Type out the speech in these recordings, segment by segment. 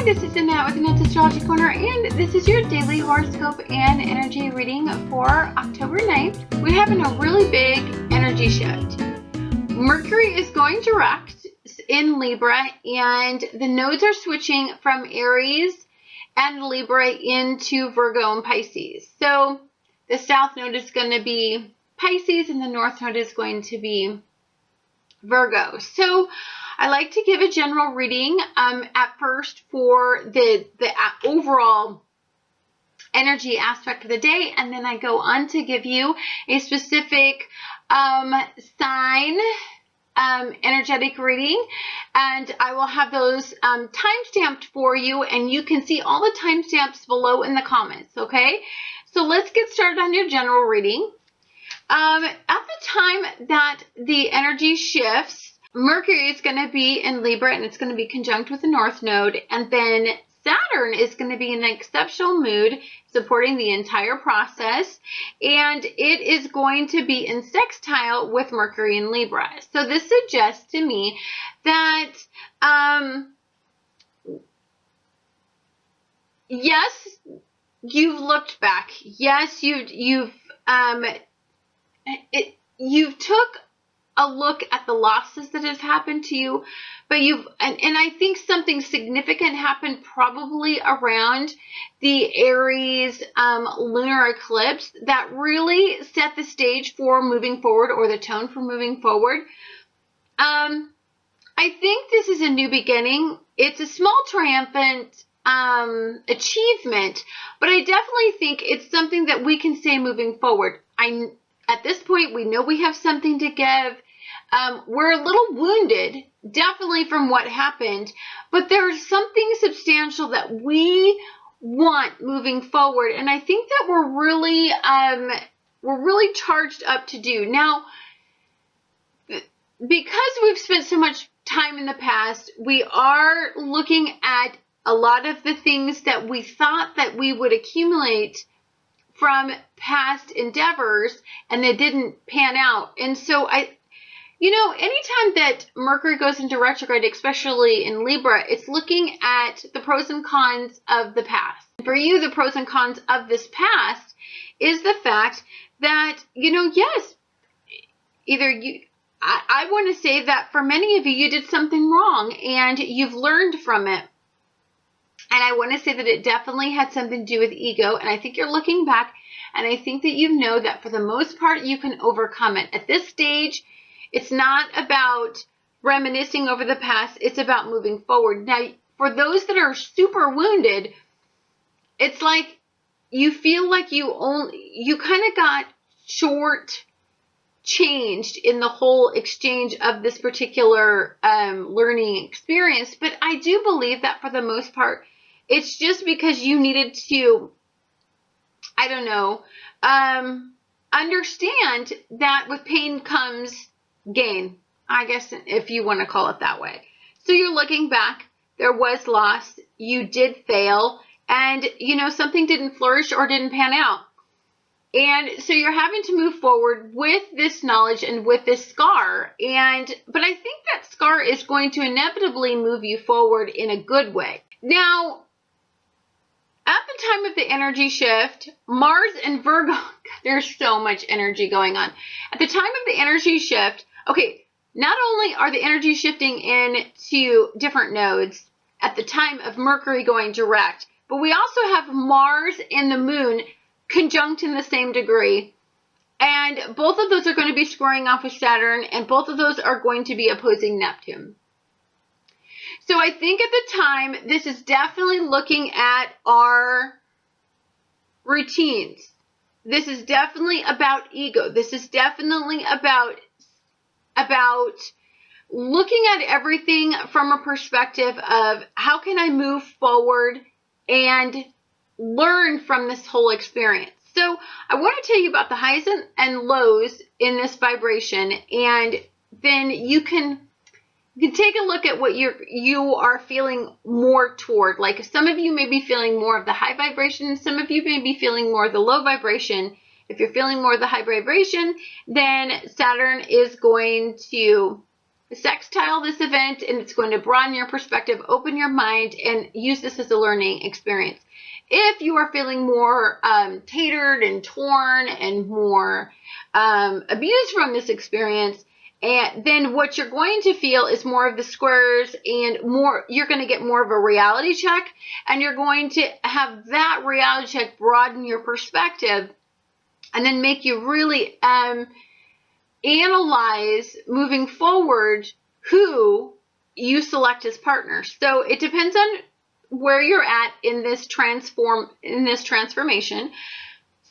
this is Annette with Annette's Astrology Corner, and this is your daily horoscope and energy reading for October 9th. We're having a really big energy shift. Mercury is going direct in Libra, and the nodes are switching from Aries and Libra into Virgo and Pisces. So the south node is going to be Pisces, and the north node is going to be Virgo. So I like to give a general reading at first for the overall energy aspect of the day, and then I go on to give you a specific sign energetic reading, and I will have those time-stamped for you, and you can see all the timestamps below in the comments, okay? So let's get started on your general reading. At the time that the energy shifts, Mercury is going to be in Libra, and it's going to be conjunct with the North Node, and then Saturn is going to be in an exceptional mood, supporting the entire process, and it is going to be in sextile with Mercury in Libra. So this suggests to me that, yes, you've looked back. Yes, you've took a look at the losses that have happened to you, but and I think something significant happened probably around the Aries lunar eclipse that really set the stage for moving forward, or the tone for moving forward. I think this is a new beginning. It's a small triumphant achievement, but I definitely think it's something that we can say moving forward. At this point, we know we have something to give. We're a little wounded, definitely, from what happened, but there's something substantial that we want moving forward, and I think that we're really charged up to do. Now, because we've spent so much time in the past, we are looking at a lot of the things that we thought that we would accumulate from past endeavors, and they didn't pan out. And so anytime that Mercury goes into retrograde, especially in Libra, it's looking at the pros and cons of the past. For you, the pros and cons of this past is the fact that, yes, I want to say that for many of you, you did something wrong and you've learned from it. And I want to say that it definitely had something to do with ego. And I think you're looking back, and I think that you know that for the most part, you can overcome it. At this stage, it's not about reminiscing over the past. It's about moving forward. Now, for those that are super wounded, it's like you feel like you kind of got short-changed in the whole exchange of this particular learning experience. But I do believe that for the most part, it's just because you needed to, understand that with pain comes gain, I guess, if you want to call it that way. So you're looking back, there was loss, you did fail, and something didn't flourish or didn't pan out. And so you're having to move forward with this knowledge and with this scar. But I think that scar is going to inevitably move you forward in a good way. Now, at the time of the energy shift, Mars and Virgo, there's so much energy going on. At the time of the energy shift, okay, not only are the energy shifting into different nodes at the time of Mercury going direct, but we also have Mars and the Moon conjunct in the same degree. And both of those are going to be squaring off with Saturn, and both of those are going to be opposing Neptune. So I think at the time, this is definitely looking at our routines. This is definitely about ego. This is definitely about looking at everything from a perspective of how can I move forward and learn from this whole experience. So I want to tell you about the highs and lows in this vibration, and then you can take a look at what you are feeling more toward. Like, some of you may be feeling more of the high vibration, some of you may be feeling more of the low vibration. If you're feeling more of the high vibration, then Saturn is going to sextile this event, and it's going to broaden your perspective, open your mind, and use this as a learning experience. If you are feeling more tatered and torn and more abused from this experience, and then what you're going to feel is more of the squares and more, you're going to get more of a reality check, and you're going to have that reality check broaden your perspective and then make you really analyze moving forward who you select as partners. So it depends on where you're at in this transformation.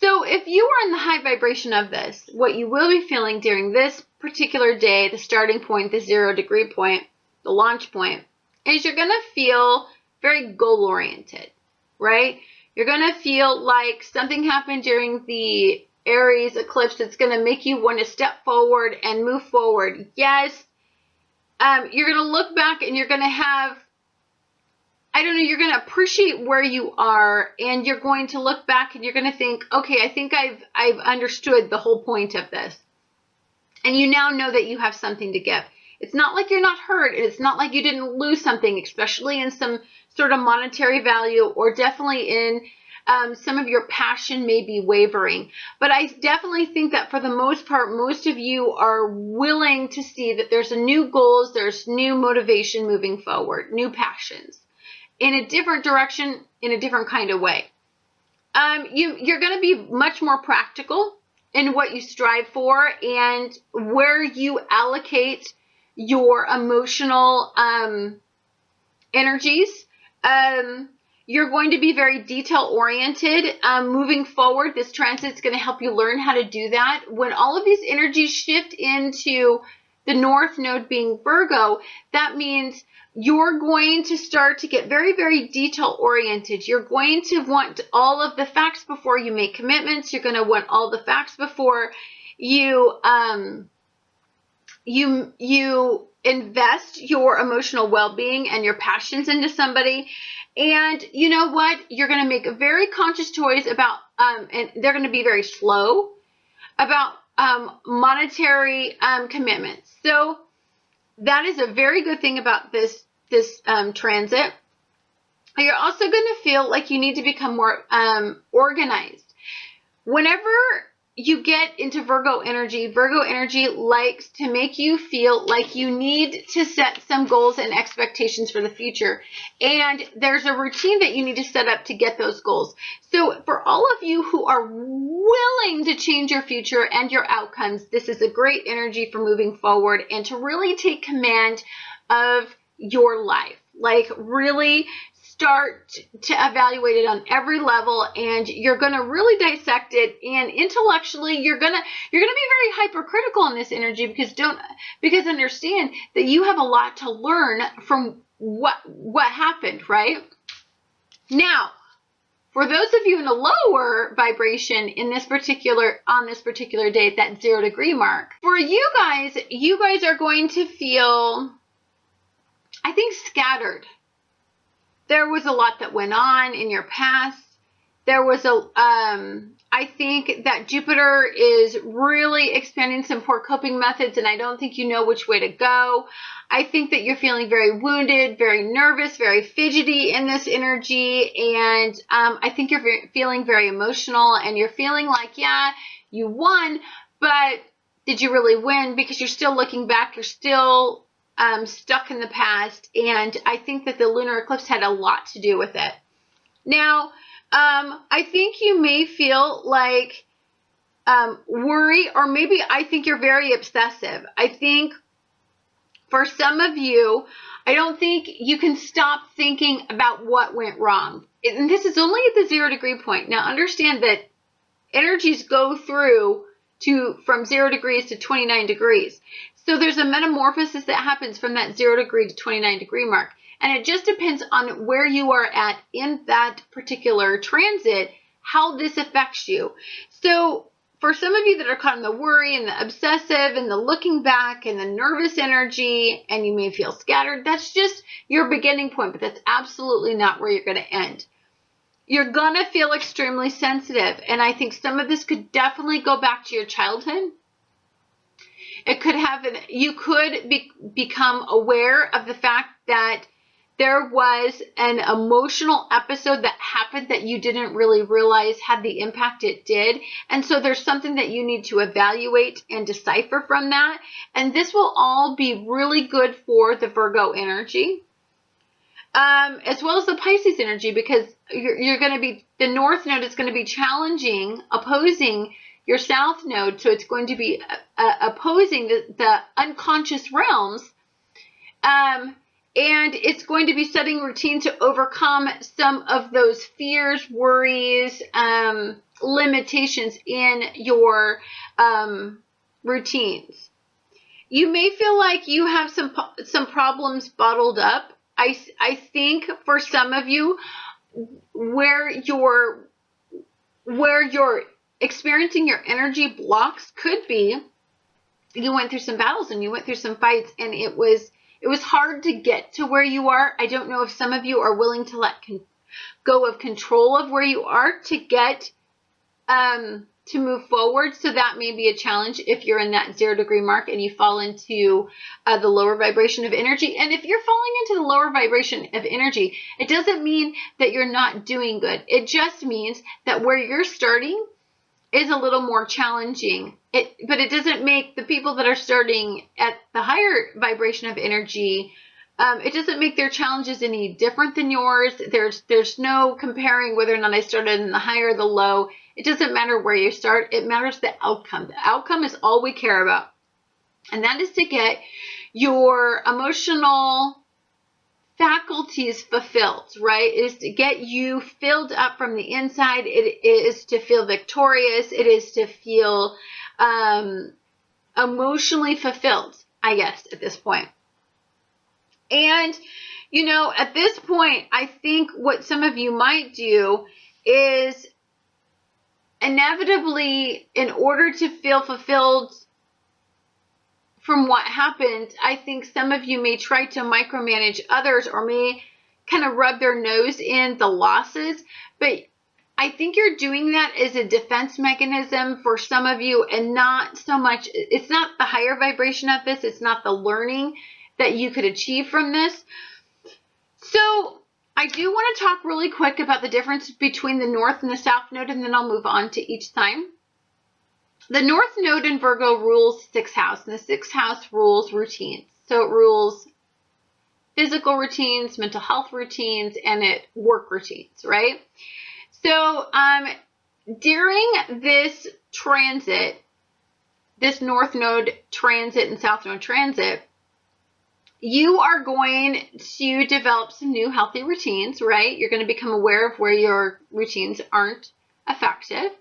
So if you are in the high vibration of this, what you will be feeling during this particular day, the starting point, the 0 degree point, the launch point, is you're going to feel very goal oriented, right? You're going to feel like something happened during the Aries eclipse that's going to make you want to step forward and move forward. Yes, you're going to look back and you're going to have, I don't know, you're going to appreciate where you are, and you're going to look back and you're going to think, okay, I think I've understood the whole point of this. And you now know that you have something to give. It's not like you're not hurt, and it's not like you didn't lose something, especially in some sort of monetary value, or definitely in some of your passion may be wavering. But I definitely think that for the most part, most of you are willing to see that there's a new goals, there's new motivation moving forward, new passions in a different direction, in a different kind of way. You're going to be much more practical in what you strive for and where you allocate your emotional energies. You're going to be very detail-oriented. Moving forward, this transit is going to help you learn how to do that. When all of these energies shift into the North Node being Virgo, that means you're going to start to get very, very detail-oriented. You're going to want all of the facts before you make commitments. You're going to want all the facts before you you invest your emotional well-being and your passions into somebody. And you know what? You're going to make a very conscious choice about, and they're going to be very slow about monetary commitments. So that is a very good thing about this transit. You're also going to feel like you need to become more organized. Whenever you get into Virgo energy likes to make you feel like you need to set some goals and expectations for the future. And there's a routine that you need to set up to get those goals. So for all of you who are willing to change your future and your outcomes, this is a great energy for moving forward and to really take command of your life. Like really start to evaluate it on every level, and you're going to really dissect it, and intellectually you're going to be very hypercritical in this energy, because understand that you have a lot to learn from what happened, right? Now, for those of you in a lower vibration on this particular day at that 0 degree mark, for you guys are going to feel, I think, scattered. There was a lot that went on in your past. There was I think that Jupiter is really expanding some poor coping methods, and I don't think you know which way to go. I think that you're feeling very wounded, very nervous, very fidgety in this energy, and I think you're feeling very emotional, and you're feeling like, yeah, you won, but did you really win? Because you're still looking back, you're still stuck in the past, and I think that the lunar eclipse had a lot to do with it. Now, I think you may feel like worry, or maybe I think you're very obsessive. I think for some of you, I don't think you can stop thinking about what went wrong. And this is only at the 0 degree point. Now, understand that energies go through from 0 degrees to 29 degrees. So there's a metamorphosis that happens from that 0 degree to 29 degree mark. And it just depends on where you are at in that particular transit, how this affects you. So for some of you that are caught in the worry and the obsessive and the looking back and the nervous energy, and you may feel scattered, that's just your beginning point, but that's absolutely not where you're going to end. You're going to feel extremely sensitive. And I think some of this could definitely go back to your childhood. It could have you could become aware of the fact that there was an emotional episode that happened that you didn't really realize had the impact it did. And so there's something that you need to evaluate and decipher from that. And this will all be really good for the Virgo energy, as well as the Pisces energy, because you're going to be, the North Node is going to be challenging, opposing your South Node. So it's going to be opposing the unconscious realms. And it's going to be setting routine to overcome some of those fears, worries, limitations in your routines. You may feel like you have some problems bottled up. I think for some of you, where you're experiencing your energy blocks could be, you went through some battles and you went through some fights, and it was hard to get to where you are. I don't know if some of you are willing to let go of control of where you are to get to move forward. So that may be a challenge if you're in that 0 degree mark and you fall into the lower vibration of energy. And if you're falling into the lower vibration of energy, it doesn't mean that you're not doing good. It just means that where you're starting is a little more challenging. But it doesn't make the people that are starting at the higher vibration of energy, it doesn't make their challenges any different than yours. There's no comparing whether or not I started in the high or the low. It doesn't matter where you start. It matters the outcome. The outcome is all we care about. And that is to get your emotional faculties fulfilled, right? It is to get you filled up from the inside. It is to feel victorious. It is to feel emotionally fulfilled, I guess, at this point. And, you know, at this point, I think what some of you might do is inevitably, in order to feel fulfilled from what happened, I think some of you may try to micromanage others or may kind of rub their nose in the losses. But I think you're doing that as a defense mechanism for some of you, and not so much, it's not the higher vibration of this. It's not the learning that you could achieve from this. So I do want to talk really quick about the difference between the North and the South Node, and then I'll move on to each sign. The North Node in Virgo rules 6th house, and the 6th house rules routines. So it rules physical routines, mental health routines, and work routines, right? So during this transit, this North Node transit and South Node transit, you are going to develop some new healthy routines, right? You're going to become aware of where your routines aren't effective.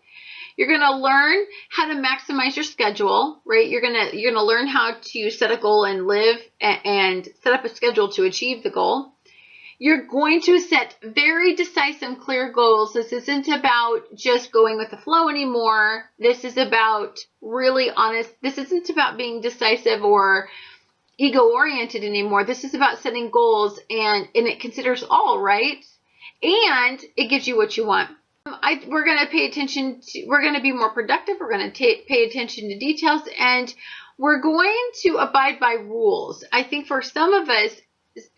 You're going to learn how to maximize your schedule, right? You're going to learn how to set a goal and live and set up a schedule to achieve the goal. You're going to set very decisive, clear goals. This isn't about just going with the flow anymore. This is about really honest. This isn't about being decisive or ego-oriented anymore. This is about setting goals, and it considers all, right? And it gives you what you want. We're going to pay attention to, we're going to be more productive. We're going to pay attention to details, and we're going to abide by rules. I think for some of us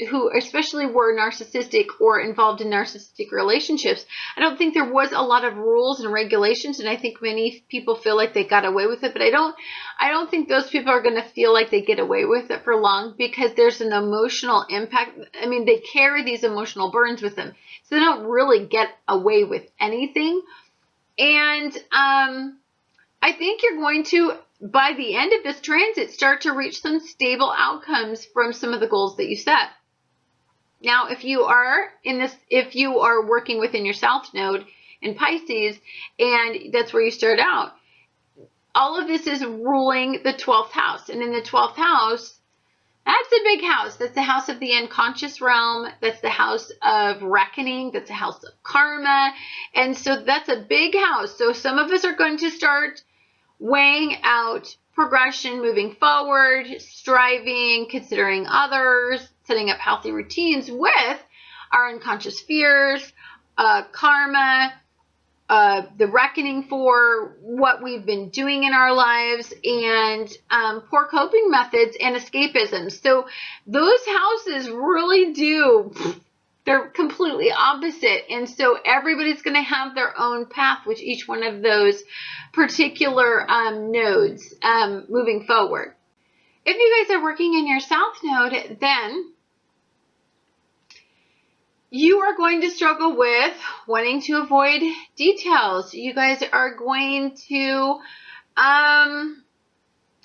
who especially were narcissistic or involved in narcissistic relationships, I don't think there was a lot of rules and regulations, and I think many people feel like they got away with it, but I don't think those people are going to feel like they get away with it for long, because there's an emotional impact. I mean, they carry these emotional burdens with them, so they don't really get away with anything. And I think you're going to, by the end of this transit, start to reach some stable outcomes from some of the goals that you set. Now, if you are working within your South Node in Pisces, and that's where you start out, all of this is ruling the 12th house. And in the 12th house, that's a big house. That's the house of the unconscious realm. That's the house of reckoning. That's the house of karma. And so that's a big house. So some of us are going to start weighing out progression, moving forward, striving, considering others, setting up healthy routines with our unconscious fears, karma, the reckoning for what we've been doing in our lives, and poor coping methods and escapism. So those houses really do, they're completely opposite. And so everybody's going to have their own path with each one of those particular nodes moving forward. If you guys are working in your South Node, then you are going to struggle with wanting to avoid details. You guys are going to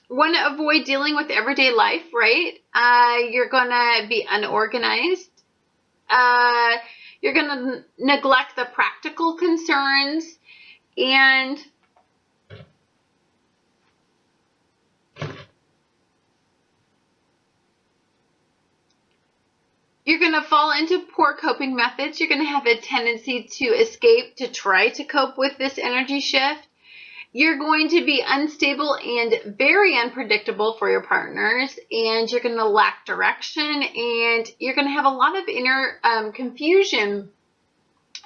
want to avoid dealing with everyday life, right? You're going to be unorganized. You're going to neglect the practical concerns, and you're going to fall into poor coping methods. You're going to have a tendency to escape, to try to cope with this energy shift. You're going to be unstable and very unpredictable for your partners, and you're going to lack direction, and you're going to have a lot of inner confusion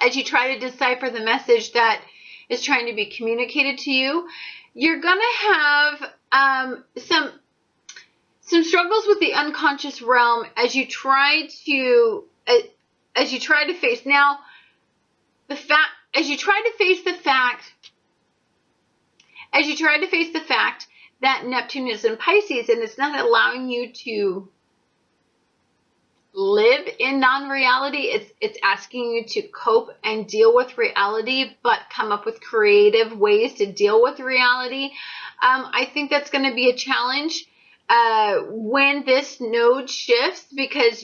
as you try to decipher the message that is trying to be communicated to you. You're going to have some struggles with the unconscious realm as you try to face now the fact as you try to face the fact that Neptune is in Pisces, and it's not allowing you to live in non-reality. It's asking you to cope and deal with reality, but come up with creative ways to deal with reality. I think that's going to be a challenge when this node shifts, because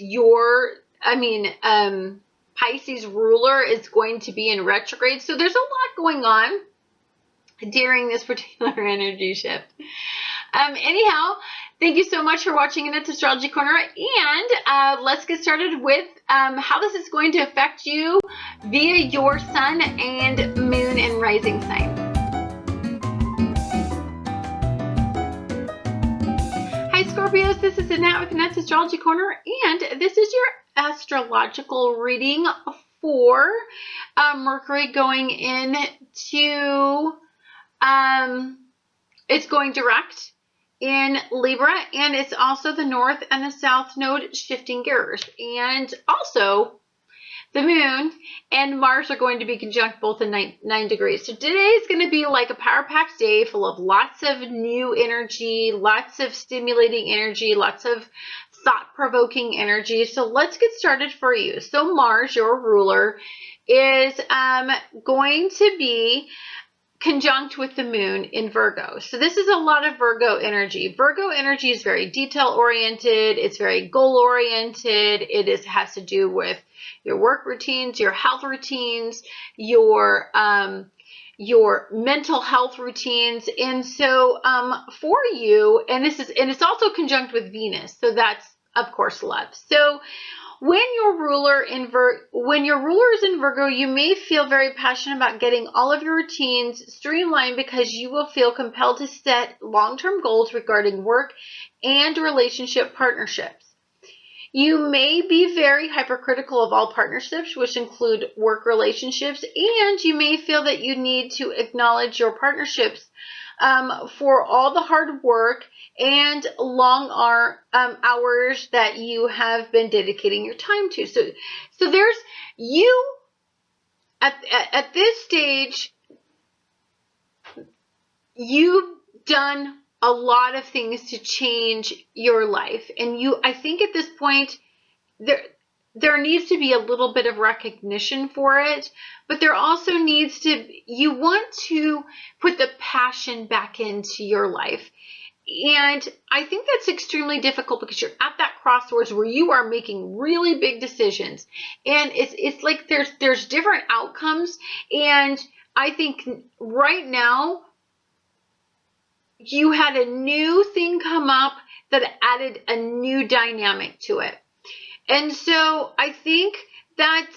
Pisces ruler is going to be in retrograde. So there's a lot going on during this particular energy shift. Anyhow, thank you so much for watching Annette's Astrology Corner, and let's get started with how this is going to affect you via your sun and moon and rising sign. Hi Scorpios, this is Annette with Annette's Astrology Corner, and this is your astrological reading for Mercury going into it's going direct in Libra, and it's also the North and the South node shifting gears, and also the Moon and Mars are going to be conjunct both in 9 degrees. So today is going to be like a power-packed day full of lots of new energy, lots of stimulating energy, lots of thought-provoking energy. So let's get started for you. So Mars, your ruler, is going to be conjunct with the Moon in Virgo. So this is a lot of Virgo energy. Virgo energy is very detail-oriented. It's very goal-oriented. It has to do with your work routines, your health routines, your mental health routines. And so for you, and it's also conjunct with Venus. So that's, of course, love. So when your ruler is in Virgo, you may feel very passionate about getting all of your routines streamlined, because you will feel compelled to set long-term goals regarding work and relationship partnerships. You may be very hypercritical of all partnerships, which include work relationships, and you may feel that you need to acknowledge your partnerships for all the hard work and long hours that you have been dedicating your time to. So there's you at this stage. You've done a lot of things to change your life, and I think at this point there needs to be a little bit of recognition for it, but there also needs to, you want to put the passion back into your life. And I think that's extremely difficult, because you're at that crossroads where you are making really big decisions, and it's like there's different outcomes. And I think right now you had a new thing come up that added a new dynamic to it. And so I think that's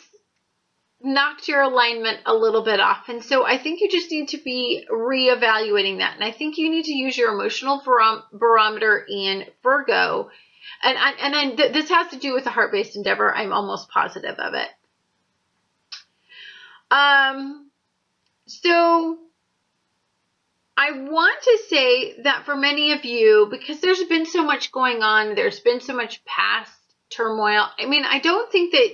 knocked your alignment a little bit off. And so I think you just need to be reevaluating that. And I think you need to use your emotional barometer in Virgo. And this has to do with a heart-based endeavor. I'm almost positive of it. So I want to say that for many of you, because there's been so much going on, there's been so much past turmoil. I mean, I don't think that,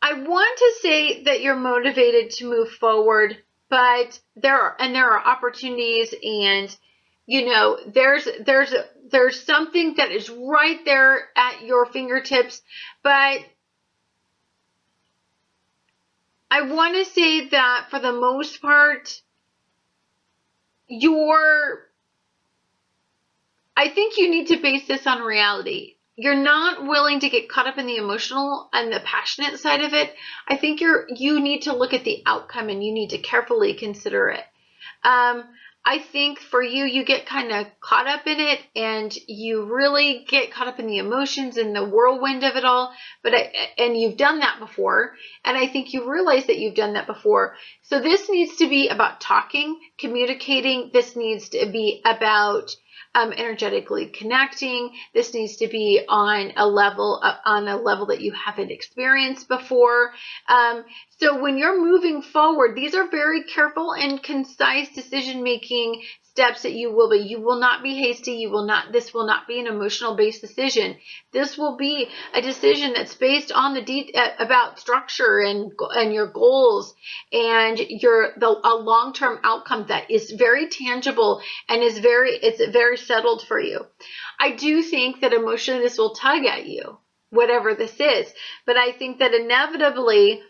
I want to say that you're motivated to move forward, but there are opportunities, and you know, there's something that is right there at your fingertips, but I want to say that for the most part, I think you need to base this on reality. You're not willing to get caught up in the emotional and the passionate side of it. I think you need to look at the outcome, and you need to carefully consider it. I think for you, you get kind of caught up in it, and you really get caught up in the emotions and the whirlwind of it all. And you've done that before, and I think you realize that you've done that before. So this needs to be about talking, communicating. This needs to be about energetically connecting. This needs to be on a level that you haven't experienced before. So when you're moving forward, these are very careful and concise decision-making steps that you will not be hasty. This will not be an emotional based decision. This will be a decision that's based on about structure and your goals, and a long-term outcome that is very tangible and it's very settled for you. I do think that emotionally this will tug at you, whatever this is, but I think that inevitably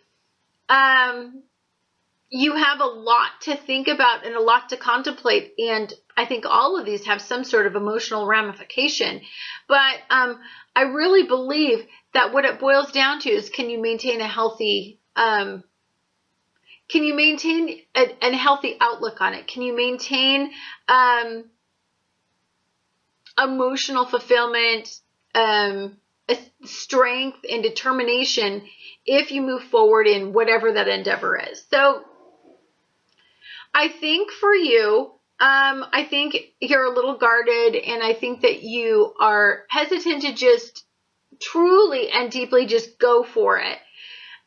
you have a lot to think about and a lot to contemplate, and I think all of these have some sort of emotional ramification. But I really believe that what it boils down to is, can you maintain a healthy outlook on it? Can you maintain emotional fulfillment, strength, and determination if you move forward in whatever that endeavor is? So I think for you, I think you're a little guarded, and I think that you are hesitant to just truly and deeply just go for it.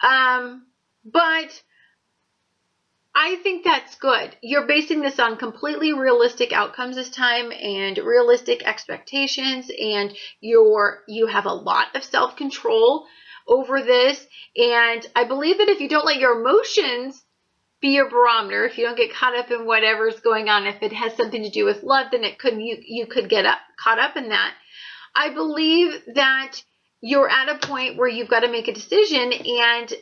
But I think that's good. You're basing this on completely realistic outcomes this time, and realistic expectations, and you have a lot of self-control over this. And I believe that if you don't let your emotions be your barometer, if you don't get caught up in whatever's going on, if it has something to do with love, then you could get caught up in that. I believe that you're at a point where you've got to make a decision, and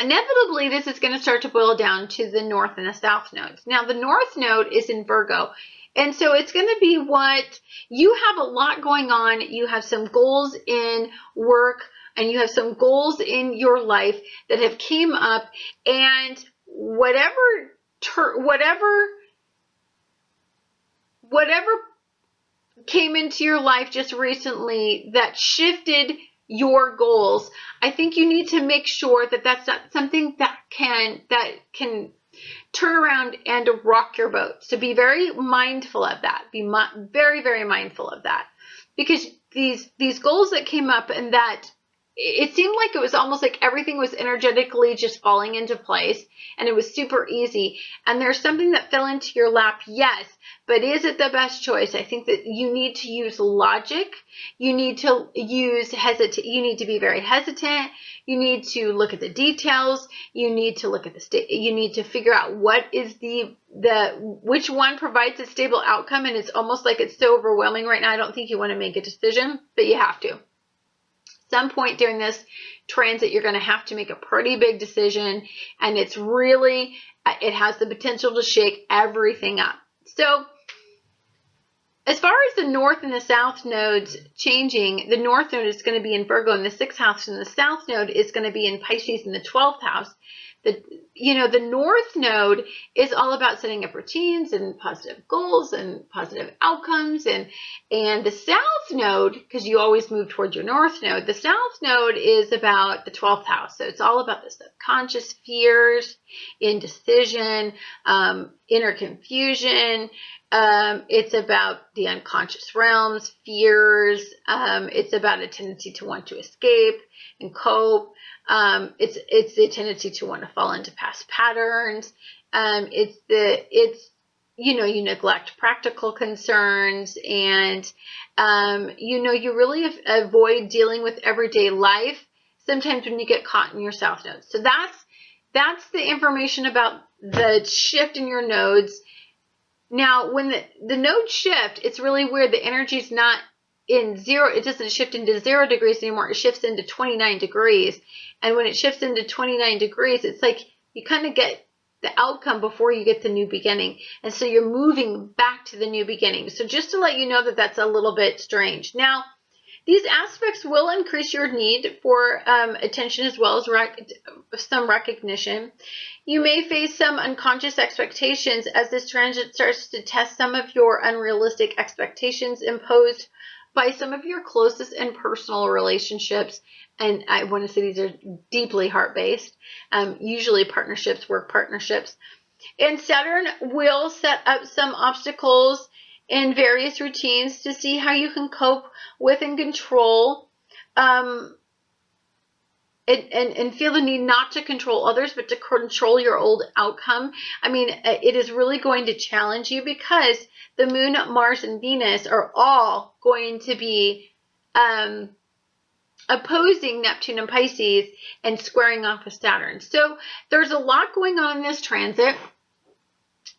inevitably this is going to start to boil down to the North and the South nodes. Now, the North node is in Virgo, and so it's going to be what you have a lot going on. You have some goals in work, and you have some goals in your life that have came up, and whatever came into your life just recently that shifted your goals, I think you need to make sure that that's not something that can turn around and rock your boat. So be very mindful of that. Be very, very mindful of that, because these goals that came up, and that it seemed like it was almost like everything was energetically just falling into place, and it was super easy. And there's something that fell into your lap, yes, but is it the best choice? I think that you need to use logic. You need to you need to be very hesitant. You need to look at the details. You need to look at you need to figure out what is which one provides a stable outcome. And it's almost like it's so overwhelming right now. I don't think you want to make a decision, but you have to. Some point during this transit, you're going to have to make a pretty big decision, and it has the potential to shake everything up. So as far as the North and the South nodes changing, the North node is going to be in Virgo in the 6th house, and the South node is going to be in Pisces in the 12th house. The North node is all about setting up routines and positive goals and positive outcomes, and the South node, because you always move towards your North node, the South node is about the 12th house. So it's all about the subconscious fears, indecision, inner confusion. It's about the unconscious realms, fears, It's about a tendency to want to escape and cope. It's the tendency to want to fall into past patterns. You neglect practical concerns, and you really avoid dealing with everyday life sometimes when you get caught in your south node. So that's the information about the shift in your nodes. Now, when the nodes shift, it's really weird. The energy is not in zero. It doesn't shift into 0 degrees anymore. It shifts into 29 degrees. And when it shifts into 29 degrees, it's like you kind of get the outcome before you get the new beginning. And so you're moving back to the new beginning. So just to let you know that that's a little bit strange. Now, these aspects will increase your need for attention as well as some recognition. You may face some unconscious expectations as this transit starts to test some of your unrealistic expectations imposed by some of your closest and personal relationships. And I want to say these are deeply heart-based, usually partnerships, work partnerships. And Saturn will set up some obstacles in various routines to see how you can cope with and control and feel the need not to control others, but to control your old outcome. I mean, it is really going to challenge you because the Moon, Mars, and Venus are all going to be opposing Neptune and Pisces and squaring off with Saturn. So there's a lot going on in this transit.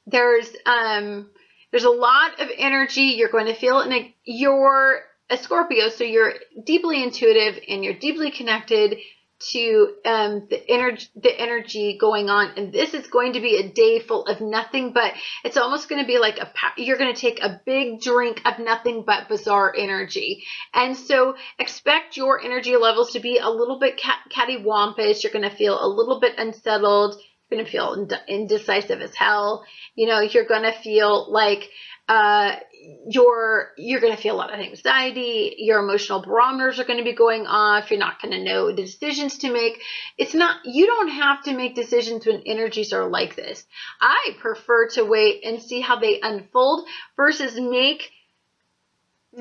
There's a lot of energy. You're going to feel it. You're a Scorpio, so you're deeply intuitive and you're deeply connected to the energy going on. And this is going to be a day full of nothing but, it's almost going to be like you're going to take a big drink of nothing but bizarre energy. And so expect your energy levels to be a little bit cattywampus. You're going to feel a little bit unsettled. You're going to feel indecisive as hell. You're going to feel like you're going to feel a lot of anxiety. Your emotional barometers are going to be going off. You're not going to know the decisions to make. You don't have to make decisions when energies are like this. I prefer to wait and see how they unfold versus make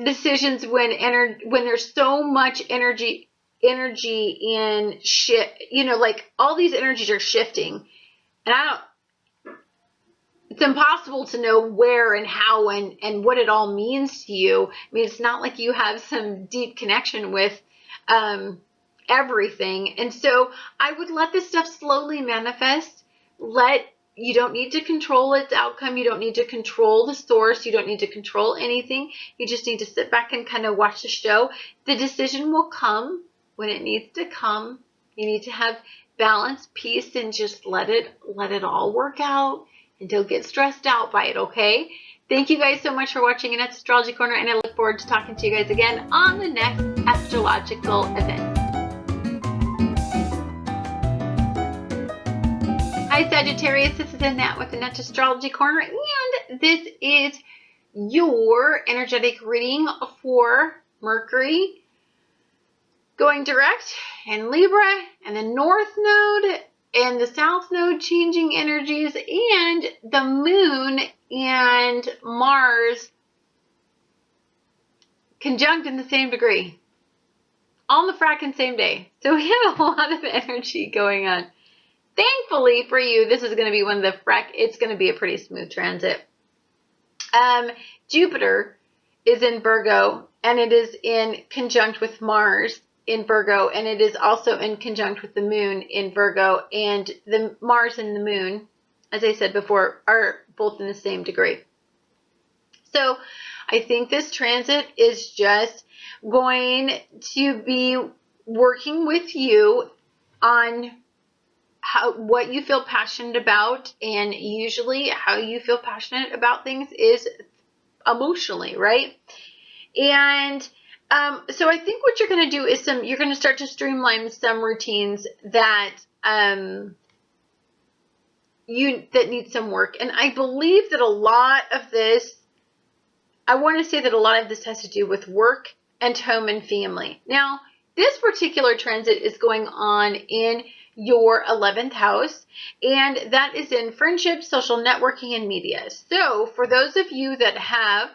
decisions when there's so much energy in shit. Like all these energies are shifting. And it's impossible to know where and how and what it all means to you. I mean, it's not like you have some deep connection with everything. And so I would let this stuff slowly manifest. You don't need to control its outcome. You don't need to control the source. You don't need to control anything. You just need to sit back and kind of watch the show. The decision will come when it needs to come. You need to have balance, peace, and just let it all work out, and don't get stressed out by it, okay? Thank you guys so much for watching Annette's Astrology Corner, and I look forward to talking to you guys again on the next astrological event. Hi Sagittarius, this is Annette with Annette's Astrology Corner, and this is your energetic reading for Mercury going direct in Libra, and the North Node and the South Node changing energies, and the Moon and Mars conjunct in the same degree. All in the fracking same day. So we have a lot of energy going on. Thankfully for you, this is going to be one of the it's going to be a pretty smooth transit. Jupiter is in Virgo, and it is in conjunct with Mars in Virgo, and it is also in conjunct with the Moon in Virgo, and the Mars and the Moon, as I said before, are both in the same degree. So I think this transit is just going to be working with you on what you feel passionate about, and usually how you feel passionate about things is emotionally, right? And so I think what you're going to do is you're going to start to streamline some routines that need some work. And I believe that a lot of this, I want to say that a lot of this has to do with work and home and family. Now, this particular transit is going on in your 11th house, and that is in friendship, social networking, and media. So for those of you that have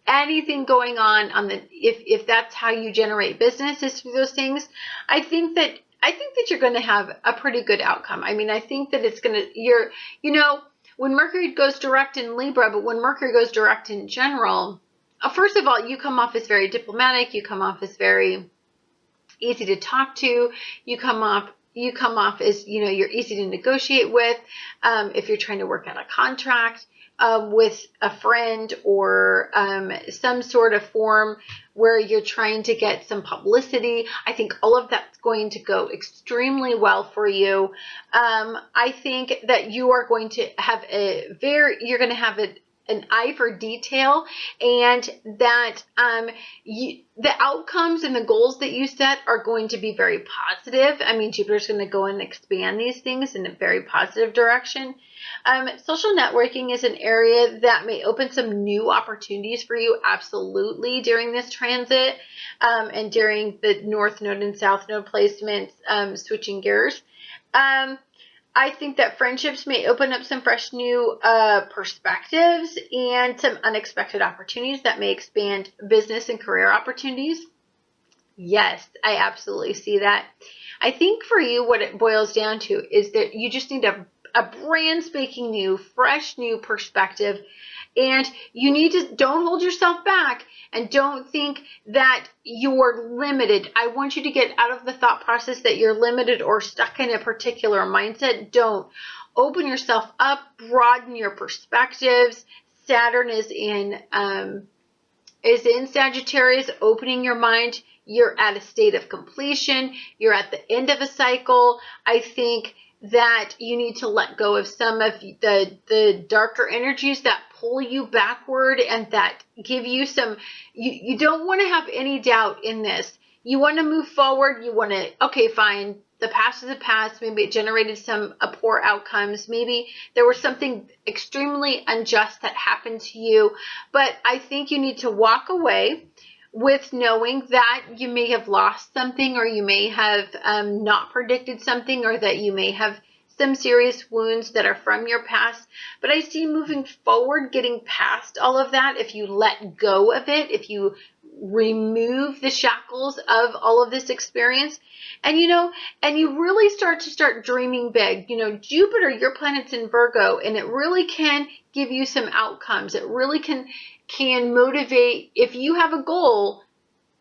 anything going on the, if that's how you generate business is through those things, I think that you're going to have a pretty good outcome. I mean, I think that it's going to, when Mercury goes direct in Libra, but when Mercury goes direct in general, first of all, you come off as very diplomatic. You come off as very easy to talk to. You come off as, you're easy to negotiate with. If you're trying to work out a contract with a friend or some sort of form where you're trying to get some publicity, I think all of that's going to go extremely well for you. I think that you are going to have an eye for detail, and that the outcomes and the goals that you set are going to be very positive. I mean, Jupiter's going to go and expand these things in a very positive direction. Social networking is an area that may open some new opportunities for you, absolutely, during this transit, and during the North Node and South Node placements, switching gears. I think that friendships may open up some fresh new perspectives and some unexpected opportunities that may expand business and career opportunities. Yes, I absolutely see that. I think for you, what it boils down to is that you just need a brand spanking new, fresh new perspective. And you need to, don't hold yourself back and don't think that you're limited. I want you to get out of the thought process that you're limited or stuck in a particular mindset. Don't. Open yourself up, broaden your perspectives. Saturn is in Sagittarius, opening your mind. You're at a state of completion. You're at the end of a cycle. I think that you need to let go of some of the darker energies that pull you backward and that give you some, you don't want to have any doubt in this. You want to move forward. You want to, okay, fine. The past is the past. Maybe it generated some poor outcomes. Maybe there was something extremely unjust that happened to you. But I think you need to walk away with knowing that you may have lost something, or you may have not predicted something, or that you may have some serious wounds that are from your past. But I see moving forward, getting past all of that, if you let go of it, if you remove the shackles of all of this experience, and you really start dreaming big. Jupiter, your planet's in Virgo, and it really can give you some outcomes. It really can motivate. If you have a goal,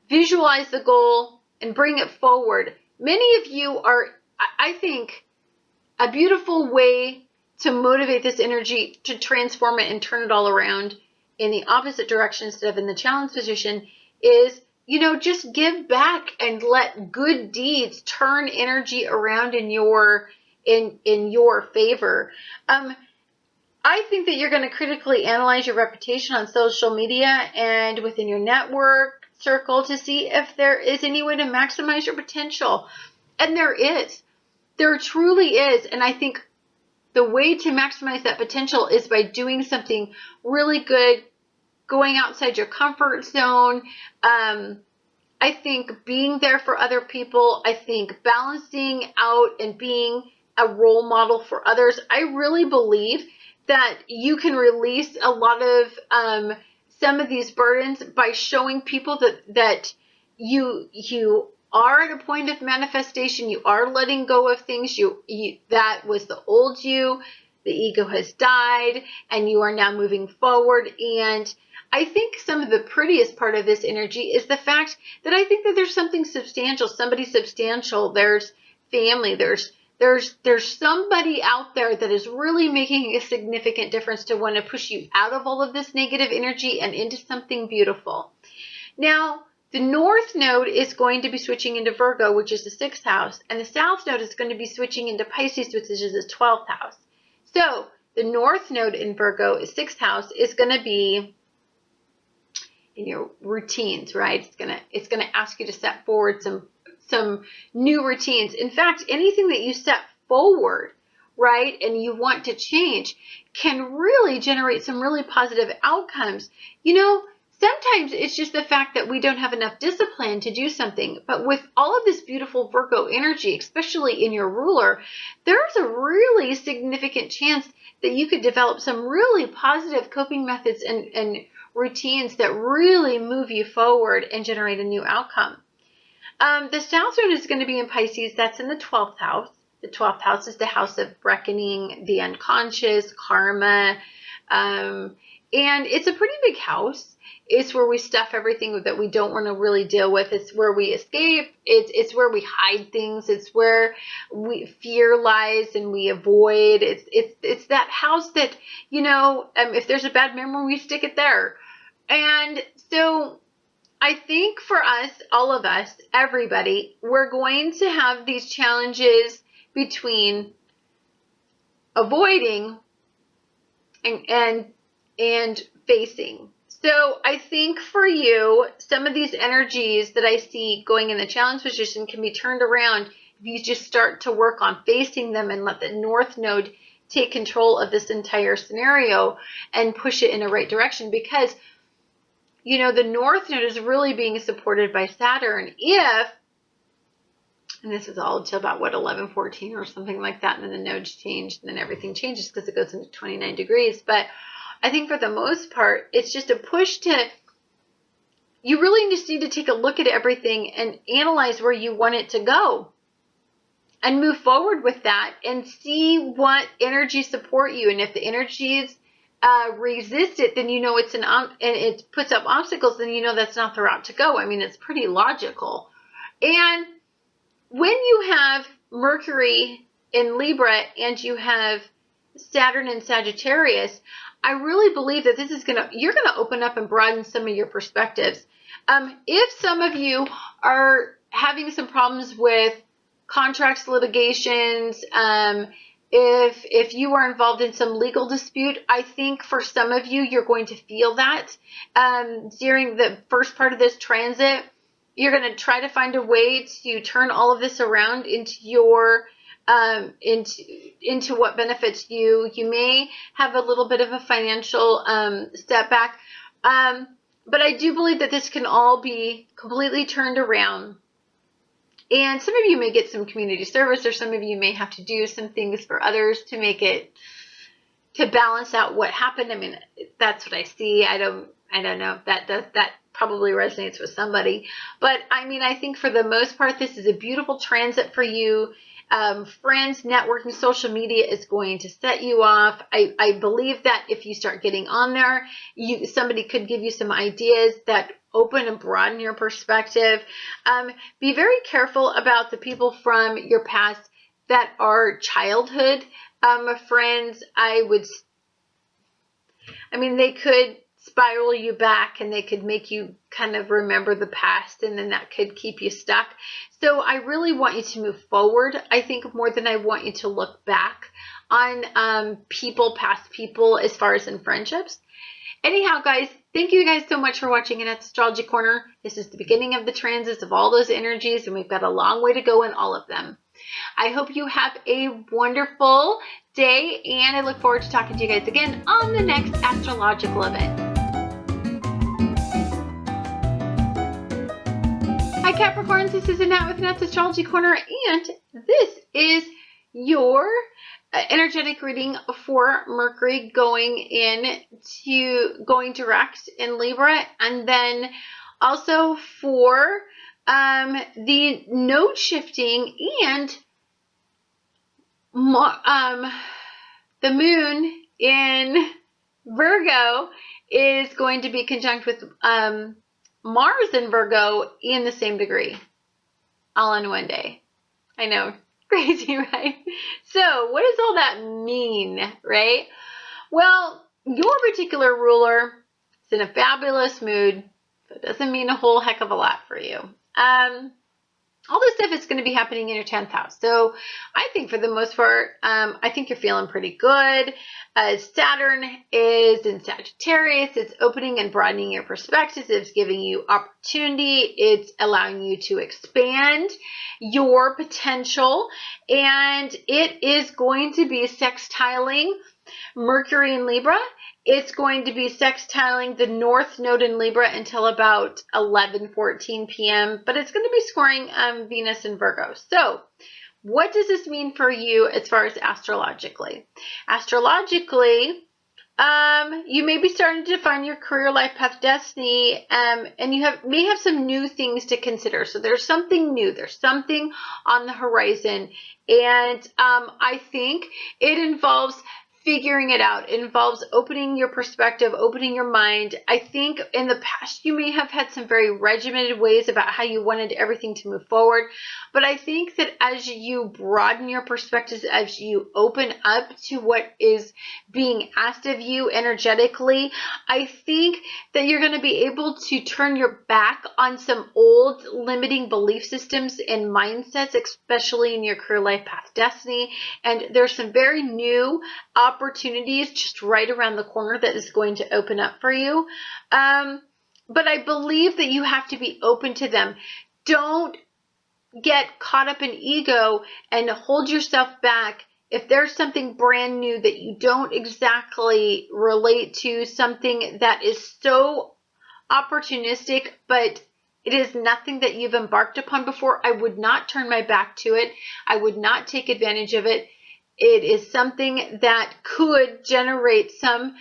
visualize the goal and bring it forward. Many of you are, I think, a beautiful way to motivate this energy to transform it and turn it all around in the opposite direction instead of in the challenge position is, just give back and let good deeds turn energy around in your favor. I think that you're going to critically analyze your reputation on social media and within your network circle to see if there is any way to maximize your potential. And there is. There truly is. And I think the way to maximize that potential is by doing something really good, going outside your comfort zone. I think being there for other people. I think balancing out and being a role model for others. I really believe that you can release a lot of some of these burdens by showing people that you are at a point of manifestation. You are letting go of things. That was the old you. The ego has died, and you are now moving forward. And I think some of the prettiest part of this energy is the fact that I think that there's something substantial, somebody substantial. There's family. There's somebody out there that is really making a significant difference to want to push you out of all of this negative energy and into something beautiful. Now, the North Node is going to be switching into Virgo, which is the 6th house, and the South Node is going to be switching into Pisces, which is the 12th house. So the North Node in Virgo, 6th house, is going to be in your routines, right? It's gonna ask you to set forward some new routines. In fact, anything that you set forward, right, and you want to change can really generate some really positive outcomes. Sometimes it's just the fact that we don't have enough discipline to do something. But with all of this beautiful Virgo energy, especially in your ruler, there's a really significant chance that you could develop some really positive coping methods and routines that really move you forward and generate a new outcome. The South Node is going to be in Pisces. That's in the 12th house. The 12th house is the house of reckoning, the unconscious, karma, and it's a pretty big house. It's where we stuff everything that we don't want to really deal with. It's where we escape. It's where we hide things. It's where fear lies and we avoid. It's that house that, you know, if there's a bad memory, we stick it there. And so I think for us, all of us, everybody, we're going to have these challenges between avoiding and facing. So I think for you, some of these energies that I see going in the challenge position can be turned around if you just start to work on facing them and let the North Node take control of this entire scenario and push it in the right direction. Because, you know, the North Node is really being supported by Saturn and this is all until about, 11-14 or something like that, and then the nodes change, and then everything changes because it goes into 29 degrees. But I think for the most part, it's just a push to, you really just need to take a look at everything and analyze where you want it to go and move forward with that and see what energies support you. And if the energies resist it, then you know and it puts up obstacles, then you know that's not the route to go. I mean, it's pretty logical. And when you have Mercury in Libra and you have Saturn in Sagittarius, I really believe that you're going to open up and broaden some of your perspectives. If some of you are having some problems with contracts, litigations, if you are involved in some legal dispute, I think for some of you, you're going to feel that during the first part of this transit. You're going to try to find a way to turn all of this around into your into what benefits you. You may have a little bit of a financial step back, but I do believe that this can all be completely turned around. And some of you may get some community service, or some of you may have to do some things for others to make it, to balance out what happened. I mean, that's what I see. I don't know. That probably resonates with somebody. But I mean, I think for the most part, this is a beautiful transit for you. Friends, networking, social media is going to set you off. I believe that if you start getting on there, somebody could give you some ideas that open and broaden your perspective. Be very careful about the people from your past that are childhood friends. They could spiral you back and they could make you kind of remember the past, and then that could keep you stuck. So I really want you to move forward, I think, more than I want you to look back on past people as far as in friendships. Anyhow, guys, thank you guys so much for watching in Astrology Corner. This is the beginning of the transits of all those energies, and we've got a long way to go in all of them. I hope you have a wonderful day, and I look forward to talking to you guys again on the next astrological event. Hi Capricorns, this is Annette with Annette's Astrology Corner, and this is your energetic reading for Mercury going direct in Libra, and then also for the node shifting, and the moon in Virgo is going to be conjunct with Mars in Virgo in the same degree, all in one day. I know, crazy, right? So what does all that mean, right? Well, your particular ruler is in a fabulous mood, so it doesn't mean a whole heck of a lot for you. All this stuff is going to be happening in your 10th house. So I think for the most part, I think you're feeling pretty good. Saturn is in Sagittarius. It's opening and broadening your perspectives. It's giving you opportunity. It's allowing you to expand your potential. And it is going to be sextiling Mercury in Libra. It's going to be sextiling the North Node in Libra until about 11-14 p.m. But it's going to be scoring Venus in Virgo. So what does this mean for you as far as astrologically? Astrologically, You may be starting to define your career, life path, destiny, and you may have some new things to consider. So there's something new, there's something on the horizon, and I think it involves figuring it out. It involves opening your perspective, opening your mind. I think in the past you may have had some very regimented ways about how you wanted everything to move forward. But I think that as you broaden your perspectives, as you open up to what is being asked of you energetically, I think that you're going to be able to turn your back on some old limiting belief systems and mindsets, especially in your career, life path, destiny. And there's some very new opportunities just right around the corner that is going to open up for you. But I believe that you have to be open to them. Don't get caught up in ego and hold yourself back if there's something brand new that you don't exactly relate to, something that is so opportunistic, but it is nothing that you've embarked upon before. I would not turn my back to it. I would not take advantage of it. It is something that could generate some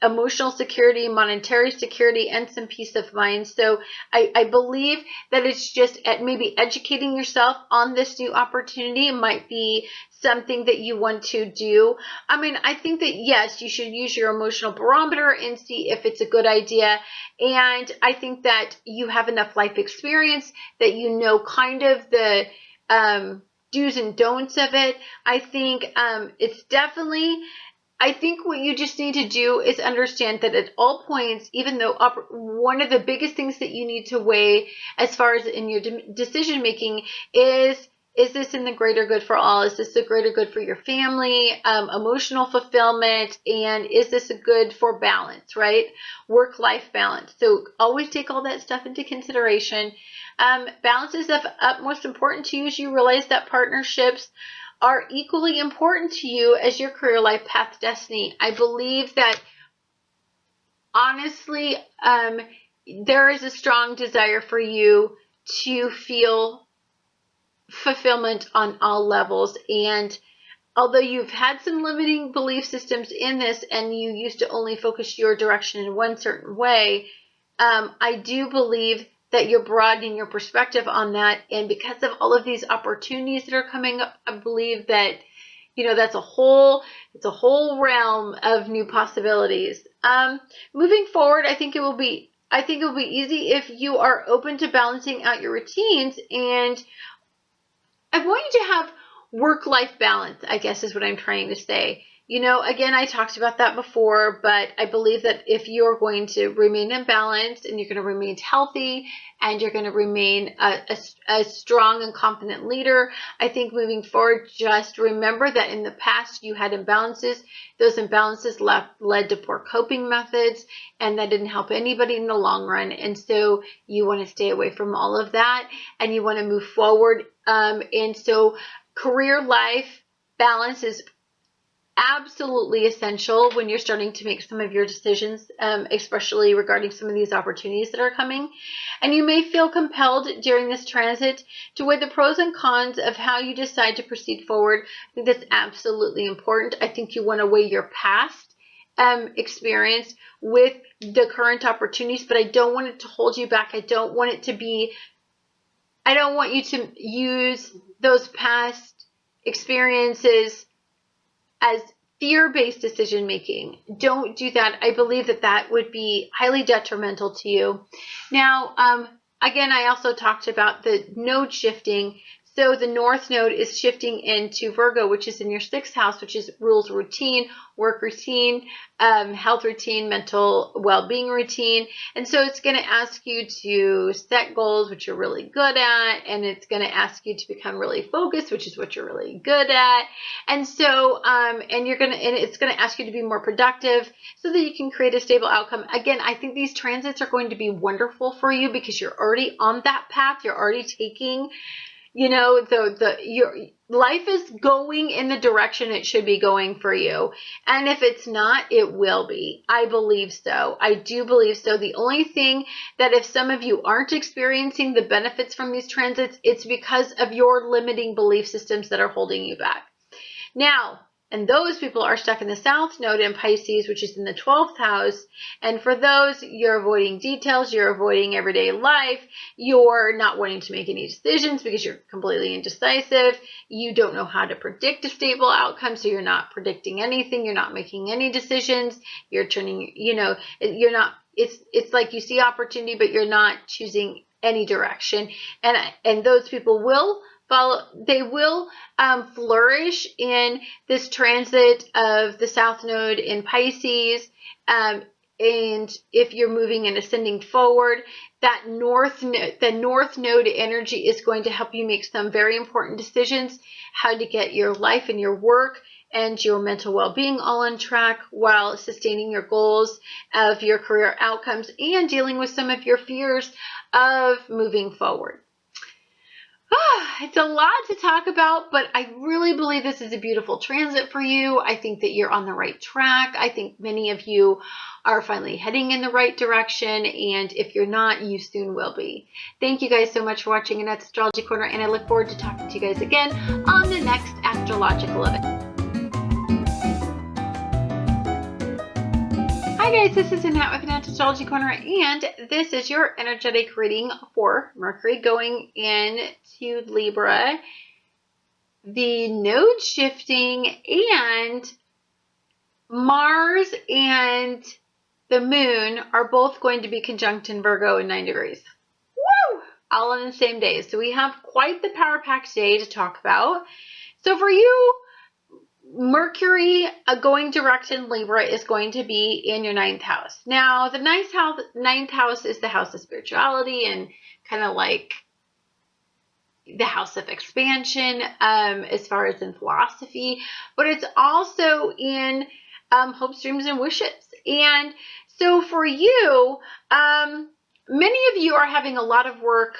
emotional security, monetary security, and some peace of mind. So I believe that it's just maybe educating yourself on this new opportunity might be something that you want to do. I mean, I think that yes, you should use your emotional barometer and see if it's a good idea. And I think that you have enough life experience that you know kind of the do's and don'ts of it. I think it's definitely, I think what you just need to do is understand that at all points, even though one of the biggest things that you need to weigh as far as in your decision making is this in the greater good for all? Is this the greater good for your family, emotional fulfillment, and is this a good for balance, right? Work-life balance. So always take all that stuff into consideration. Balance is of utmost importance to you as you realize that partnerships are equally important to you as your career, life path, destiny. I believe that honestly, there is a strong desire for you to feel fulfillment on all levels. And although you've had some limiting belief systems in this and you used to only focus your direction in one certain way, I do believe that you're broadening your perspective on that. And because of all of these opportunities that are coming up, I believe that, that's it's a whole realm of new possibilities. Moving forward, I think it will be easy if you are open to balancing out your routines. And I want you to have work-life balance, I guess is what I'm trying to say. Again, I talked about that before, but I believe that if you're going to remain in balance and you're going to remain healthy and you're going to remain a strong and confident leader, I think moving forward, just remember that in the past you had imbalances. Those imbalances led to poor coping methods, and that didn't help anybody in the long run. And so you want to stay away from all of that, and you want to move forward. And so career life balance is absolutely essential when you're starting to make some of your decisions, especially regarding some of these opportunities that are coming. And you may feel compelled during this transit to weigh the pros and cons of how you decide to proceed forward. I think that's absolutely important. I think you want to weigh your past experience with the current opportunities, but I don't want it to hold you back. I don't want you to use those past experiences as fear-based decision making. Don't do that. I believe that that would be highly detrimental to you. Now, again, I also talked about the node shifting. So the North Node is shifting into Virgo, which is in your 6th house, which is rules routine, work routine, health routine, mental well-being routine. And so it's going to ask you to set goals, which you're really good at, and it's going to ask you to become really focused, which is what you're really good at. And so, it's going to ask you to be more productive so that you can create a stable outcome. Again, I think these transits are going to be wonderful for you because you're already on that path. You're already taking, your life is going in the direction it should be going for you. And if it's not, it will be. I believe so. I do believe so. The only thing that if some of you aren't experiencing the benefits from these transits, it's because of your limiting belief systems that are holding you back. Now, And those people are stuck in the South Node in Pisces, which is in the 12th house. And for those, you're avoiding details, you're avoiding everyday life, you're not wanting to make any decisions because you're completely indecisive. You don't know how to predict a stable outcome, so you're not predicting anything, you're not making any decisions, you're turning, you're not, it's like you see opportunity, but you're not choosing any direction. And those people will flourish in this transit of the South Node in Pisces. And if you're moving and ascending forward, the North Node energy is going to help you make some very important decisions, how to get your life and your work and your mental well-being all on track while sustaining your goals of your career outcomes and dealing with some of your fears of moving forward. It's a lot to talk about, but I really believe this is a beautiful transit for you. I think that you're on the right track. I think many of you are finally heading in the right direction, and if you're not, you soon will be. Thank you guys so much for watching Annette's Astrology Corner, and I look forward to talking to you guys again on the next Astrological event. Hi guys, this is Annette with Annette's Astrology Corner, and this is your energetic reading for Mercury going into Libra, the node shifting, and Mars and the moon are both going to be conjunct in Virgo in 9 degrees. Woo! All on the same day. So we have quite the power-packed day to talk about. So for you, Mercury going direct in Libra is going to be in your 9th house. Now, the 9th house is the house of spirituality and kind of like the house of expansion as far as in philosophy, but it's also in hopes, dreams, and wishes. And so for you, many of you are having a lot of work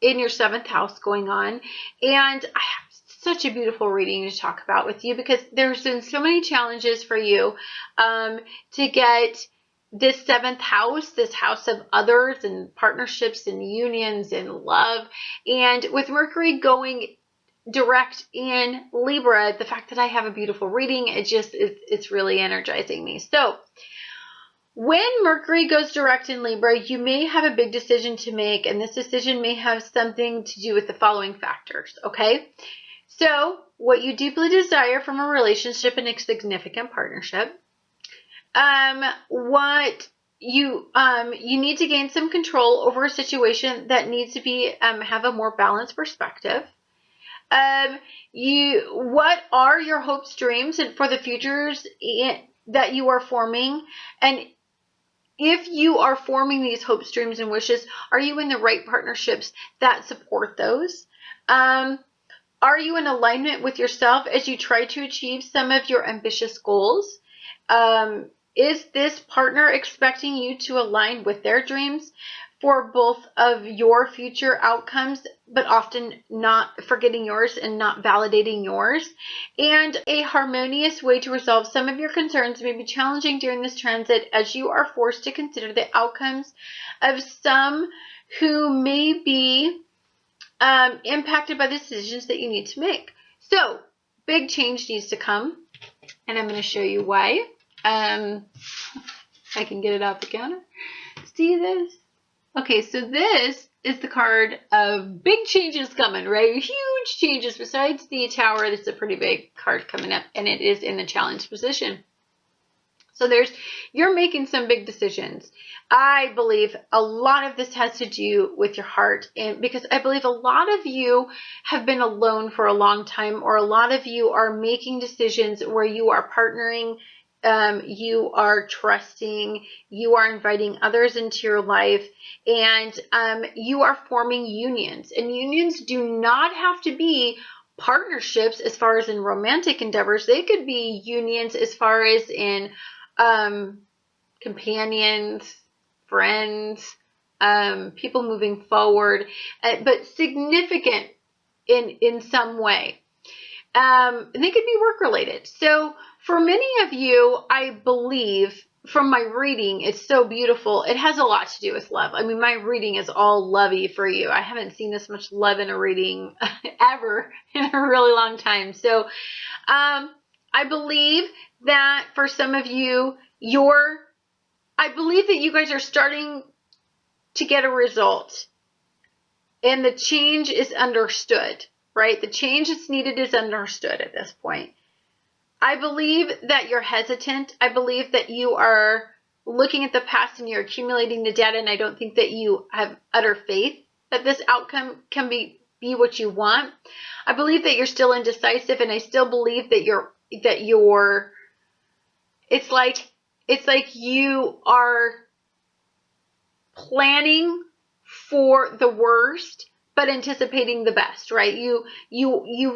in your 7th house going on, and I have such a beautiful reading to talk about with you because there's been so many challenges for you to get this 7th house, this house of others and partnerships and unions and love. And with Mercury going direct in Libra, the fact that I have a beautiful reading, it's really energizing me. So when Mercury goes direct in Libra, you may have a big decision to make, and this decision may have something to do with the following factors, okay? So, what you deeply desire from a relationship and a significant partnership, what you need to gain some control over a situation that needs to be have a more balanced perspective. What are your hopes, dreams, and for the futures that you are forming, and if you are forming these hopes, dreams, and wishes, are you in the right partnerships that support those? Are you in alignment with yourself as you try to achieve some of your ambitious goals? Is this partner expecting you to align with their dreams for both of your future outcomes, but often not forgetting yours and not validating yours? And a harmonious way to resolve some of your concerns may be challenging during this transit as you are forced to consider the outcomes of some who may be impacted by the decisions that you need to make. So, big change needs to come, and I'm going to show you why. I can get it off the counter. See this? Okay, so this is the card of big changes coming, right? Huge changes. Besides the Tower, this is a pretty big card coming up, and it is in the challenge position. So you're making some big decisions. I believe a lot of this has to do with your heart, and because I believe a lot of you have been alone for a long time, or a lot of you are making decisions where you are partnering, you are trusting, you are inviting others into your life, and you are forming unions. And unions do not have to be partnerships as far as in romantic endeavors. They could be unions as far as in companions, friends, people moving forward, but significant in some way. And they could be work related. So for many of you, I believe from my reading, it's so beautiful. It has a lot to do with love. I mean, my reading is all lovey for you. I haven't seen this much love in a reading ever in a really long time. So, I believe that for some of you, I believe that you guys are starting to get a result. And the change is understood, right? The change that's needed is understood at this point. I believe that you're hesitant. I believe that you are looking at the past and you're accumulating the data, and I don't think that you have utter faith that this outcome can be what you want. I believe that you're still indecisive, and I still believe that it's like you are planning for the worst but anticipating the best, right? You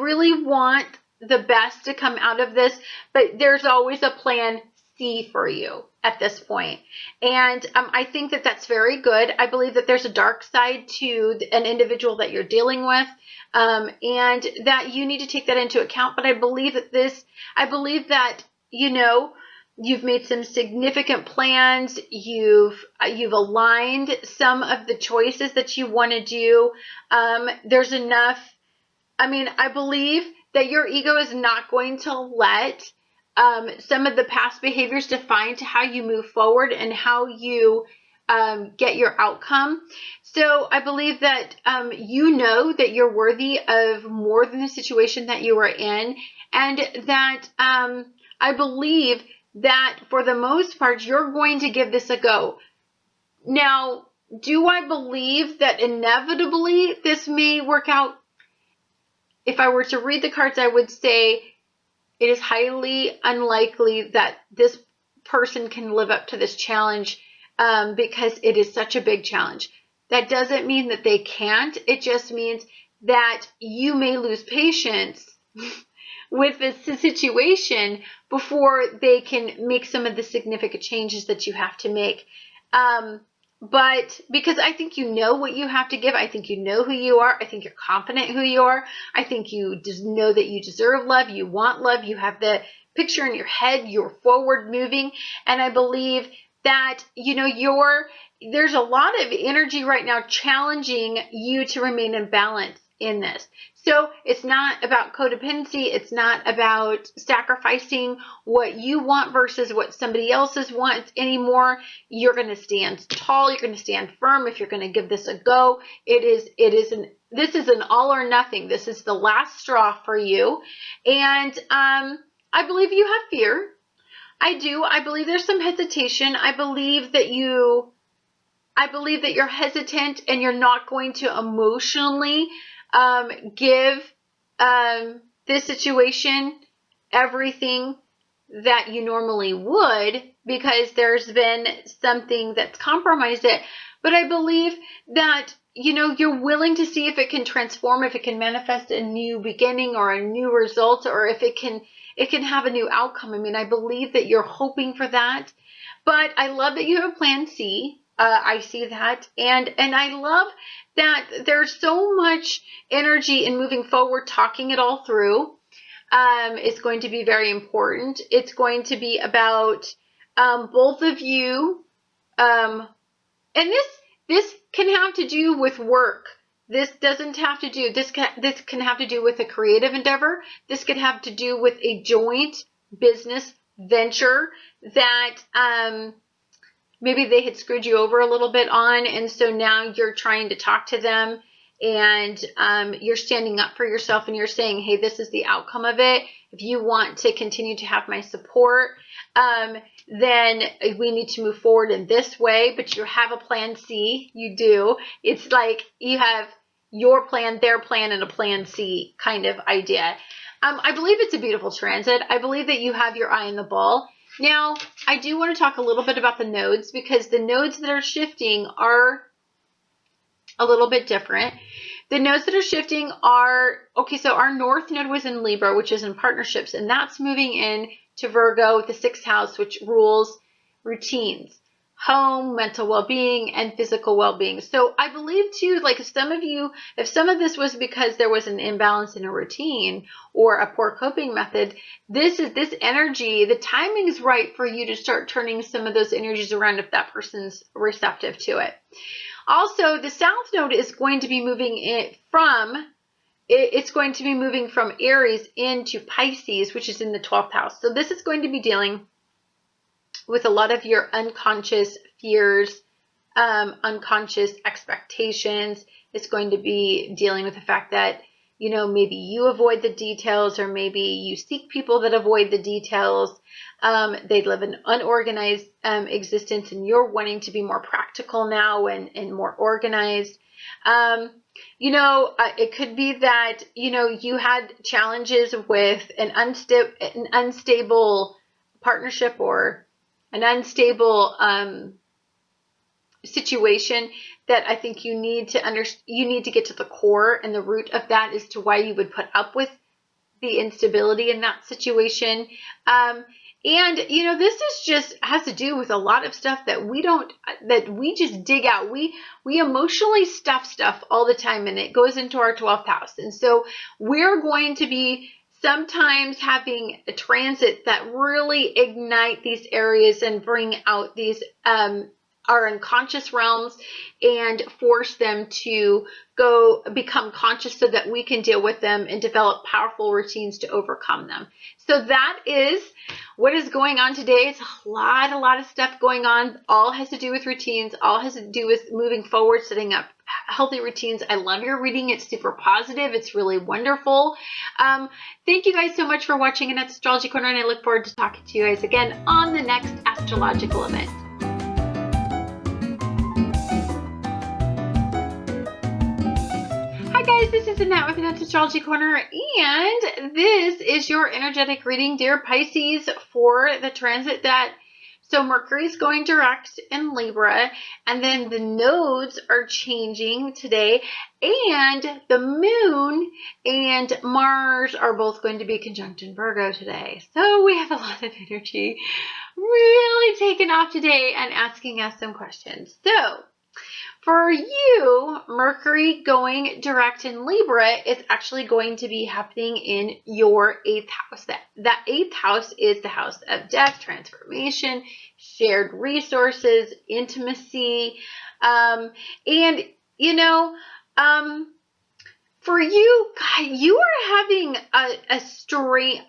really want the best to come out of this, but there's always a plan C for you at this point. And I think that that's very good. I believe that there's a dark side to an individual that you're dealing with, and that you need to take that into account. But I believe that, you've made some significant plans. You've aligned some of the choices that you want to do. There's enough. I believe that your ego is not going to let some of the past behaviors define to how you move forward and how you get your outcome. So I believe that that you're worthy of more than the situation that you are in, and that I believe that for the most part, you're going to give this a go. Now, do I believe that inevitably this may work out? If I were to read the cards, I would say it is highly unlikely that this person can live up to this challenge, because it is such a big challenge. That doesn't mean that they can't. It just means that you may lose patience with this situation before they can make some of the significant changes that you have to make. But because I think you know what you have to give, I think you know who you are, I think you're confident who you are, I think you just know that you deserve love, you want love, you have the picture in your head, you're forward moving, and I believe that, there's a lot of energy right now challenging you to remain in balance in this. So it's not about codependency. It's not about sacrificing what you want versus what somebody else's wants anymore. You're going to stand tall. You're going to stand firm. If you're going to give this a go, this is an all or nothing. This is the last straw for you. And I believe you have fear. I do. I believe there's some hesitation. I believe that you're hesitant and you're not going to emotionally give this situation everything that you normally would, because there's been something that's compromised it. But I believe that, you're willing to see if it can transform, if it can manifest a new beginning or a new result, or if it can have a new outcome. I believe that you're hoping for that. But I love that you have a plan C. I see that. And I love that there's so much energy in moving forward, talking it all through. It's going to be very important. It's going to be about both of you. And this can have to do with work. This doesn't have to do, this can have to do with a creative endeavor. This could have to do with a joint business venture that maybe they had screwed you over a little bit on, and so now you're trying to talk to them, and you're standing up for yourself, and you're saying, hey, this is the outcome of it. If you want to continue to have my support, then we need to move forward in this way. But you have a plan C. You do. It's like you have your plan, their plan, and a plan C kind of idea. I believe it's a beautiful transit. I believe that you have your eye on the ball. Now, I do want to talk a little bit about the nodes, because the nodes that are shifting are a little bit different. The nodes that are shifting are, so our north node was in Libra, which is in partnerships, and that's moving in to Virgo, the 6th house, which rules routines, home, mental well-being, and physical well-being. So I believe too, like some of you, if some of this was because there was an imbalance in a routine or a poor coping method, this energy, the timing is right for you to start turning some of those energies around if that person's receptive to it. Also, the south node is going to be moving it from it's going to be moving from Aries into Pisces, which is in the 12th house. So this is going to be dealing with a lot of your unconscious fears, unconscious expectations. It's going to be dealing with the fact that, you know, maybe you avoid the details, or maybe you seek people that avoid the details. They live an unorganized existence, and you're wanting to be more practical now and more organized. You know, it could be that, you know, you had challenges with an unstable partnership, or an unstable situation that I think you need to get to the core and the root of that as to why you would put up with the instability in that situation. And, you know, this is just has to do with a lot of stuff that we just dig out. We emotionally stuff stuff all the time, and it goes into our 12th house. And so we're going to be sometimes having a transit that really ignite these areas and bring out these, our unconscious realms, and force them to go become conscious so that we can deal with them and develop powerful routines to overcome them. So that is what is going on today. It's a lot of stuff going on. All has to do with routines. All has to do with moving forward, setting up healthy routines. I love your reading. It's super positive. It's really wonderful. Thank you guys so much for watching Annette's Astrology Corner, and I look forward to talking to you guys again on the next astrological event. Guys, this is Annette with Annette's Astrology Corner, and this is your energetic reading, dear Pisces, for the transit that, so Mercury is going direct in Libra, and then the nodes are changing today, and the moon and Mars are both going to be conjunct in Virgo today. So we have a lot of energy really taking off today and asking us some questions. So for you, Mercury going direct in Libra is actually going to be happening in your 8th house. That 8th house is the house of death, transformation, shared resources, intimacy. And, you know, for you, you are having a strange...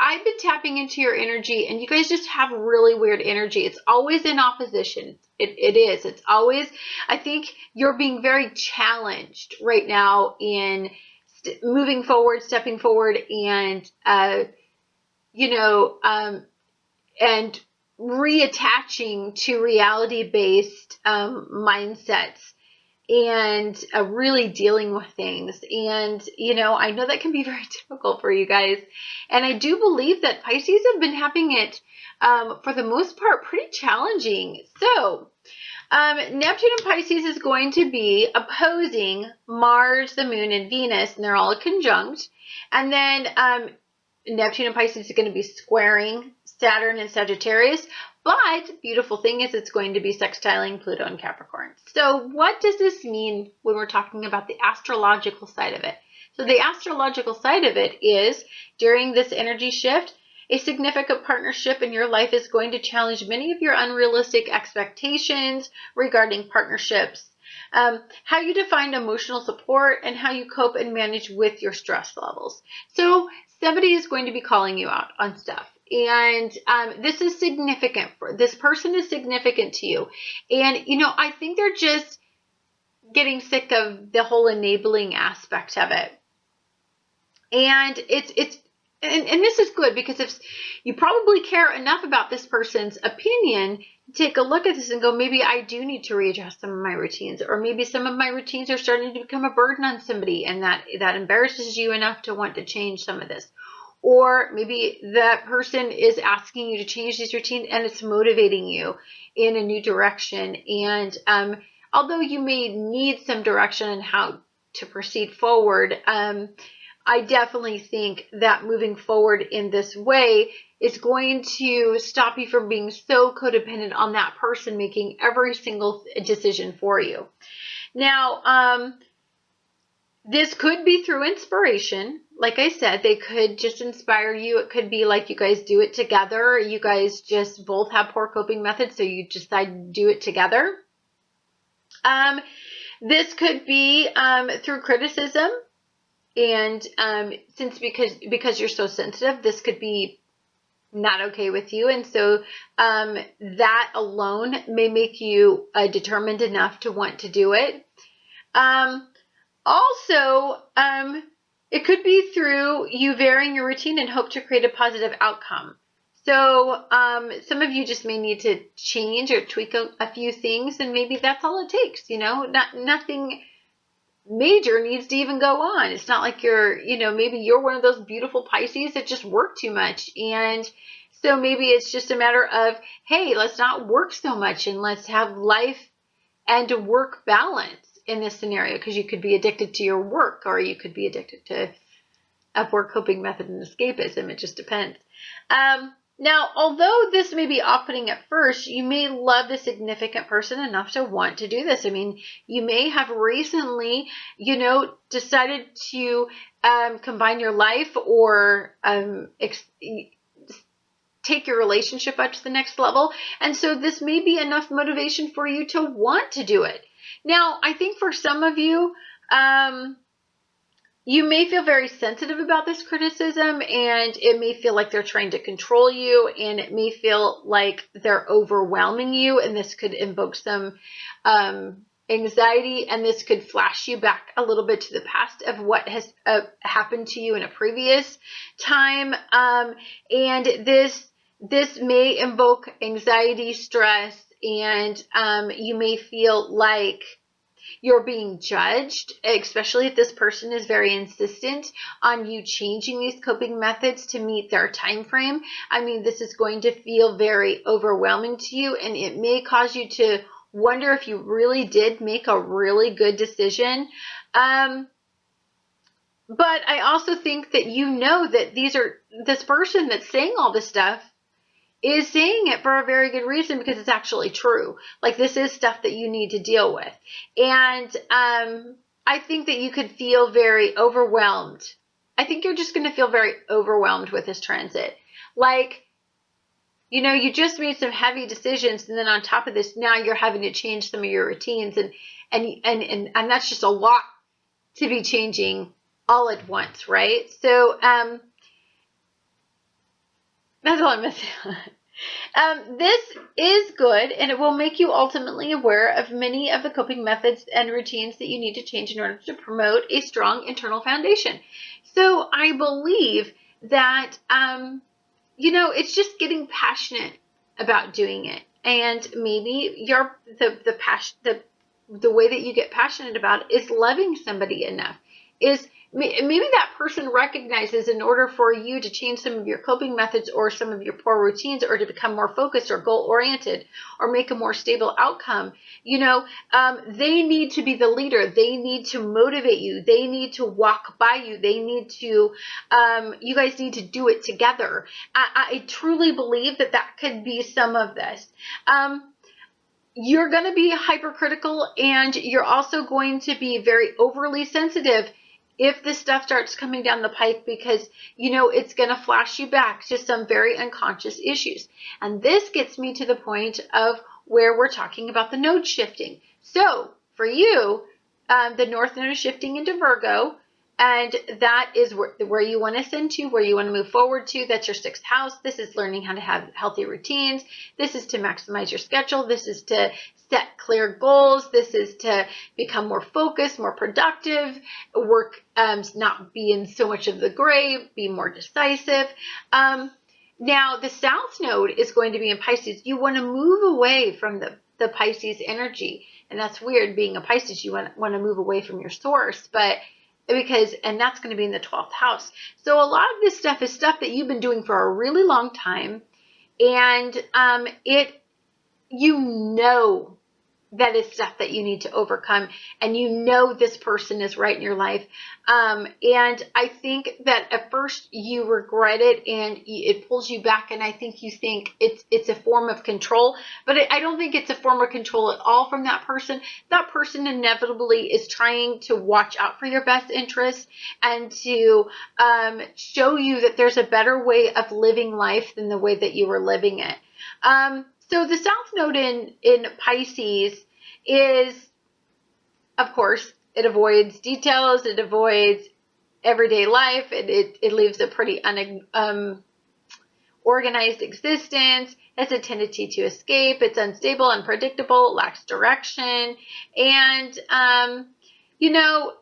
I've been tapping into your energy, and you guys just have really weird energy. It's always in opposition. It is. It's always, I think you're being very challenged right now in moving forward, stepping forward, and, you know, and reattaching to reality-based mindsets, and really dealing with things. And, you know, I know that can be very difficult for you guys. And I do believe that Pisces have been having it, for the most part, pretty challenging. So, Neptune and Pisces is going to be opposing Mars, the Moon, and Venus, and they're all conjunct. And then Neptune and Pisces is going to be squaring Saturn and Sagittarius. But beautiful thing is it's going to be sextiling Pluto and Capricorn. So what does this mean when we're talking about the astrological side of it? So the astrological side of it is, during this energy shift, a significant partnership in your life is going to challenge many of your unrealistic expectations regarding partnerships, how you define emotional support, and how you cope and manage with your stress levels. So somebody is going to be calling you out on stuff. And this is significant. This person is significant to you. And, you know, I think they're just getting sick of the whole enabling aspect of it. And and this is good, because if you probably care enough about this person's opinion, take a look at this and go, maybe I do need to readjust some of my routines, or maybe some of my routines are starting to become a burden on somebody, and that embarrasses you enough to want to change some of this. Or maybe that person is asking you to change these routines, and it's motivating you in a new direction. And although you may need some direction on how to proceed forward, I definitely think that moving forward in this way is going to stop you from being so codependent on that person making every single decision for you. Now, this could be through inspiration. Like I said, they could just inspire you. It could be like you guys do it together. You guys just both have poor coping methods, so you decide to do it together. This could be through criticism. And because you're so sensitive, this could be not okay with you. And so that alone may make you determined enough to want to do it. Also, it could be through you varying your routine and hope to create a positive outcome. So some of you just may need to change or tweak a few things, and maybe that's all it takes. Nothing major needs to even go on. It's not like maybe you're one of those beautiful Pisces that just work too much. And so maybe it's just a matter of, hey, let's not work so much and let's have life and work balance in this scenario, because you could be addicted to your work, or you could be addicted to a poor coping method and escapism. It just depends. Now, although this may be off-putting at first, you may love the significant person enough to want to do this. I mean, you may have recently, decided to combine your life or take your relationship up to the next level. And so this may be enough motivation for you to want to do it. Now, I think for some of you, you may feel very sensitive about this criticism, and it may feel like they're trying to control you, and it may feel like they're overwhelming you, and this could invoke some anxiety, and this could flash you back a little bit to the past of what has happened to you in a previous time, and this may invoke anxiety, stress, and you may feel like you're being judged, especially if this person is very insistent on you changing these coping methods to meet their time frame. I mean, this is going to feel very overwhelming to you, and it may cause you to wonder if you really did make a really good decision. But I also think that that this person that's saying all this stuff is saying it for a very good reason, because it's actually true. Like, this is stuff that you need to deal with. And I think that you could feel very overwhelmed. I think you're just going to feel very overwhelmed with this transit. Like, you just made some heavy decisions, and then on top of this, now you're having to change some of your routines, and that's just a lot to be changing all at once, right? So that's all I'm missing. This is good, and it will make you ultimately aware of many of the coping methods and routines that you need to change in order to promote a strong internal foundation. So I believe that, it's just getting passionate about doing it. And maybe the way that you get passionate about it is loving somebody enough, maybe that person recognizes in order for you to change some of your coping methods or some of your poor routines, or to become more focused or goal-oriented or make a more stable outcome, they need to be the leader. They need to motivate you. They need to walk by you. They need to, you guys need to do it together. I truly believe that could be some of this. You're going to be hypercritical, and you're also going to be very overly sensitive if this stuff starts coming down the pike, because, it's going to flash you back to some very unconscious issues. And this gets me to the point of where we're talking about the node shifting. So for you, the North Node is shifting into Virgo, and that is where you want to ascend to, where you want to move forward to. That's your 6th house. This is learning how to have healthy routines. This is to maximize your schedule. This is to set clear goals. This is to become more focused, more productive, work, not be in so much of the gray, be more decisive. Now, the South Node is going to be in Pisces. You want to move away from the Pisces energy. And that's weird, being a Pisces, you want to move away from your source, and that's going to be in the 12th house. So a lot of this stuff is stuff that you've been doing for a really long time, and that is stuff that you need to overcome, and this person is right in your life. And I think that at first you regret it, and it pulls you back, and I think you think it's a form of control, but I don't think it's a form of control at all from that person. That person inevitably is trying to watch out for your best interests and to show you that there's a better way of living life than the way that you were living it. So the South Node in Pisces is, of course, it avoids details. It avoids everyday life. It lives a pretty organized existence, has a tendency to escape, it's unstable, unpredictable, lacks direction, and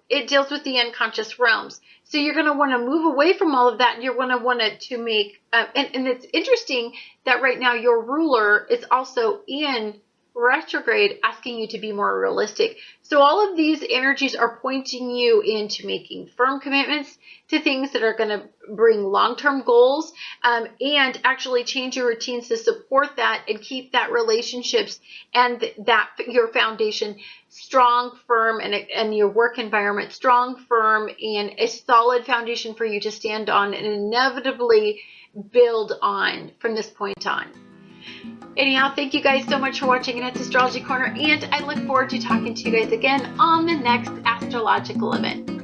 it deals with the unconscious realms. So you're going to want to move away from all of that, and you're going to want to make, and it's interesting that right now your ruler is also in retrograde, asking you to be more realistic. So all of these energies are pointing you into making firm commitments to things that are going to bring long-term goals, and actually change your routines to support that and keep that relationships and that your foundation strong, firm, and your work environment strong, firm, and a solid foundation for you to stand on and inevitably build on from this point on. Anyhow, thank you guys so much for watching Annette's Astrology Corner, and I look forward to talking to you guys again on the next astrological event.